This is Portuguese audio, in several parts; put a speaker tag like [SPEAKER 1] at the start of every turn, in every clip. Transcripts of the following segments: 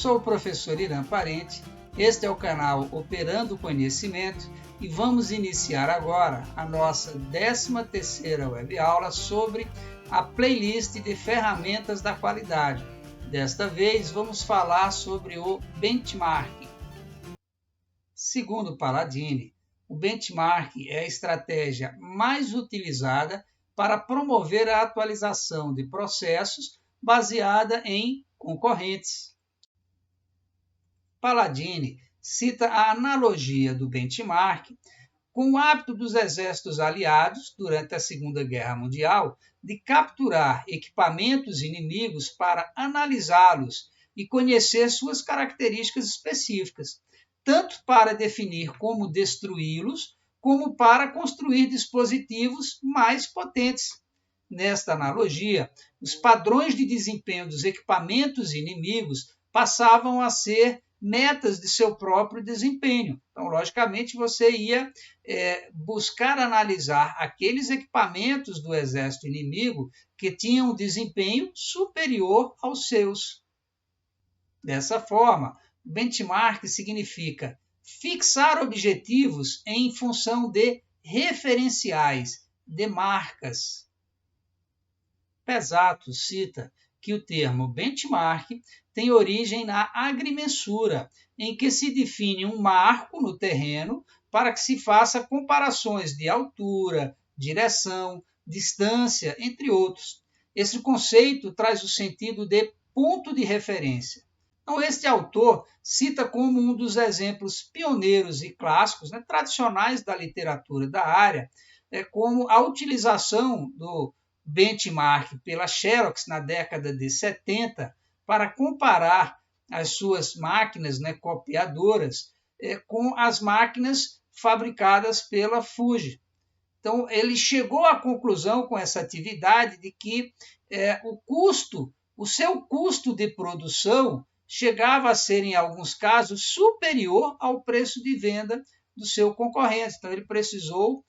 [SPEAKER 1] sou o professor Irã Parente, este é o canal Operando Conhecimento e vamos iniciar agora a nossa 13ª webaula sobre a playlist de ferramentas da qualidade. Desta vez vamos falar sobre o benchmarking. Segundo Palladini, o benchmarking é a estratégia mais utilizada para promover a atualização de processos baseada em concorrentes. Palladini cita a analogia do benchmark com o hábito dos exércitos aliados, durante a Segunda Guerra Mundial, de capturar equipamentos inimigos para analisá-los e conhecer suas características específicas, tanto para definir como destruí-los, como para construir dispositivos mais potentes. Nesta analogia, os padrões de desempenho dos equipamentos inimigos passavam a ser metas de seu próprio desempenho. Então, logicamente, você ia buscar analisar aqueles equipamentos do exército inimigo que tinham um desempenho superior aos seus. Dessa forma, benchmark significa fixar objetivos em função de referenciais, de marcas. Pesato cita que o termo benchmark tem origem na agrimensura, em que se define um marco no terreno para que se faça comparações de altura, direção, distância, entre outros. Esse conceito traz o sentido de ponto de referência. Então, este autor cita como um dos exemplos pioneiros e clássicos, tradicionais da literatura da área, como a utilização do benchmark pela Xerox na década de 70 para comparar as suas máquinas copiadoras com as máquinas fabricadas pela Fuji. Então, ele chegou à conclusão com essa atividade de que o seu custo de produção chegava a ser, em alguns casos, superior ao preço de venda do seu concorrente. Então, ele precisou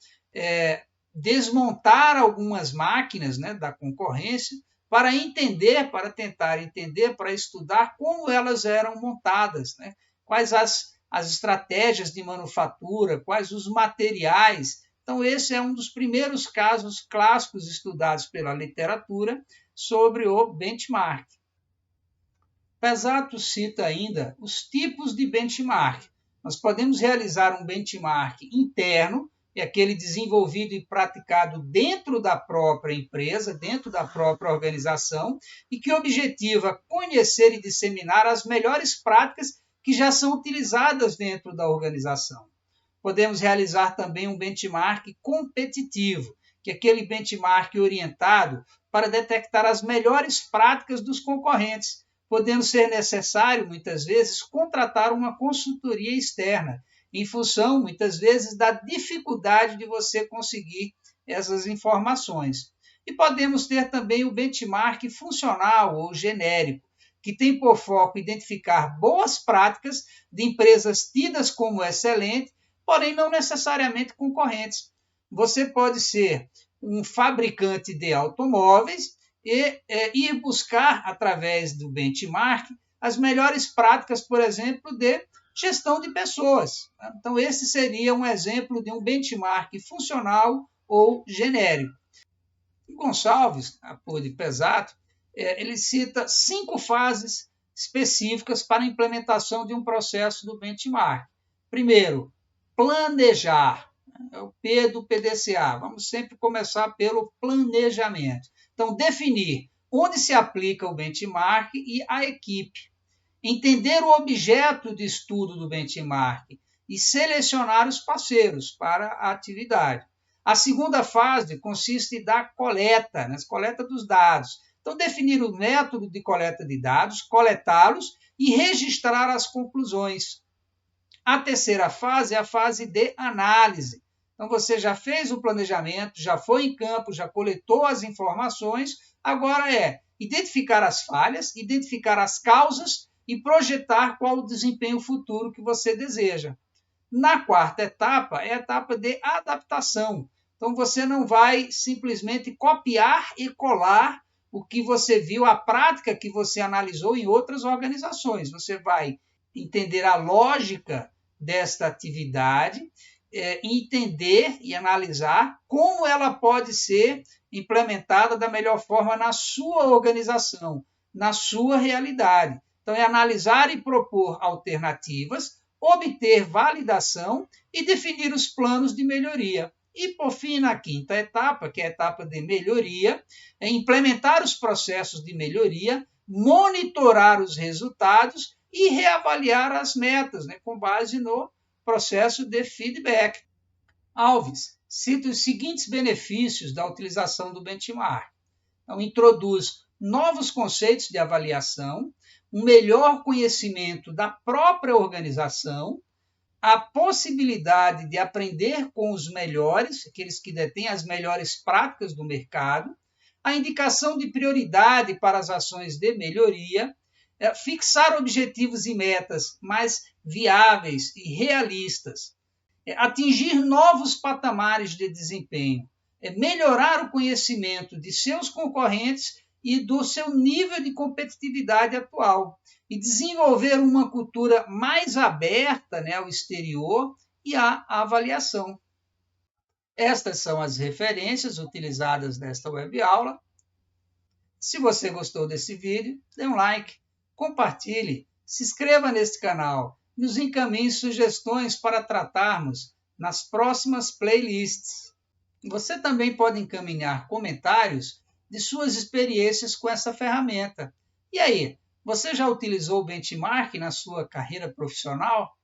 [SPEAKER 1] desmontar algumas máquinas da concorrência para tentar entender, para estudar como elas eram montadas, quais as estratégias de manufatura, quais os materiais. Então, esse é um dos primeiros casos clássicos estudados pela literatura sobre o benchmark. Pesato cita ainda os tipos de benchmark. Nós podemos realizar um benchmark interno, é aquele desenvolvido e praticado dentro da própria empresa, dentro da própria organização, e que objetiva conhecer e disseminar as melhores práticas que já são utilizadas dentro da organização. Podemos realizar também um benchmark competitivo, que é aquele benchmark orientado para detectar as melhores práticas dos concorrentes, podendo ser necessário, muitas vezes, contratar uma consultoria externa, em função, muitas vezes, da dificuldade de você conseguir essas informações. E podemos ter também o benchmark funcional ou genérico, que tem por foco identificar boas práticas de empresas tidas como excelentes, porém não necessariamente concorrentes. Você pode ser um fabricante de automóveis e ir buscar, através do benchmark, as melhores práticas, por exemplo, de gestão de pessoas. Então, esse seria um exemplo de um benchmark funcional ou genérico. Gonçalves, apoio de Pesato, ele cita 5 fases específicas para a implementação de um processo do benchmark. Primeiro, planejar. É o P do PDCA. Vamos sempre começar pelo planejamento. Então, definir onde se aplica o benchmark e a equipe. Entender o objeto de estudo do benchmark e selecionar os parceiros para a atividade. A segunda fase consiste da coleta, coleta dos dados. Então, definir o método de coleta de dados, coletá-los e registrar as conclusões. A terceira fase é a fase de análise. Então, você já fez o planejamento, já foi em campo, já coletou as informações, agora é identificar as falhas, identificar as causas e projetar qual o desempenho futuro que você deseja. Na quarta etapa, é a etapa de adaptação. Então, você não vai simplesmente copiar e colar o que você viu, a prática que você analisou em outras organizações. Você vai entender a lógica desta atividade, entender e analisar como ela pode ser implementada da melhor forma na sua organização, na sua realidade. Então, é analisar e propor alternativas, obter validação e definir os planos de melhoria. E, por fim, na quinta etapa, que é a etapa de melhoria, é implementar os processos de melhoria, monitorar os resultados e reavaliar as metas, com base no processo de feedback. Alves cita os seguintes benefícios da utilização do benchmark. Então, introduz novos conceitos de avaliação, um melhor conhecimento da própria organização, a possibilidade de aprender com os melhores, aqueles que detêm as melhores práticas do mercado, a indicação de prioridade para as ações de melhoria, fixar objetivos e metas mais viáveis e realistas, atingir novos patamares de desempenho, melhorar o conhecimento de seus concorrentes e do seu nível de competitividade atual, e desenvolver uma cultura mais aberta ao exterior e à avaliação. Estas são as referências utilizadas nesta webaula. Se você gostou desse vídeo, dê um like, compartilhe, se inscreva neste canal, nos encaminhe sugestões para tratarmos nas próximas playlists. Você também pode encaminhar comentários de suas experiências com essa ferramenta. E aí, você já utilizou o benchmark na sua carreira profissional?